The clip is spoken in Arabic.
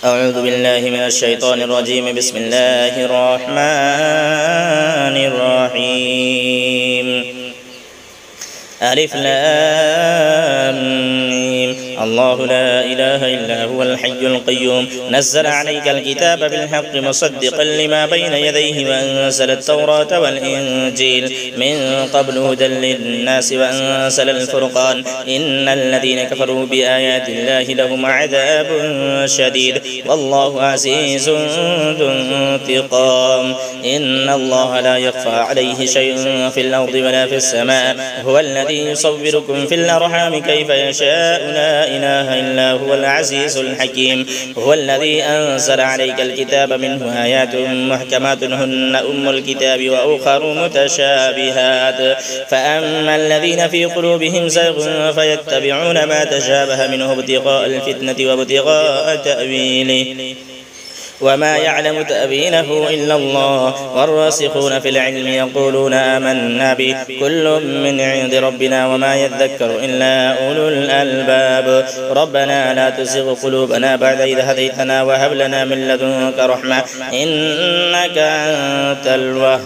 أعوذ بالله من الشيطان الرجيم. بسم الله الرحمن الرحيم. ألف لام ميم. الله لا إله إلا هو الحي القيوم نزل عليك الكتاب بالحق مصدقا لما بين يديه وأنزل التوراة والإنجيل من قبل هدى للناس وأنزل الفرقان إن الذين كفروا بآيات الله لهم عذاب شديد والله عزيز ذو انتقام. إن الله لا يخفى عليه شيء في الأرض ولا في السماء هو الذي يصوركم في الأرحام كيف يشاء لا إله إلا هو العزيز الحكيم. هو الذي أنزل عليك الكتاب منه آيات محكمات هن أم الكتاب وأخر متشابهات فأما الذين في قلوبهم زيغ فيتبعون ما تشابه منه ابتغاء الفتنة وابتغاء تأويله وما يعلم تأويله إلا الله والراسخون في العلم يقولون آمنا به كل من عند ربنا وما يذكر إلا أولو الألباب. ربنا لا تزغ قلوبنا بعد إذ هديتنا وهب لنا من لدنك رحمة إنك أنت الوهاب.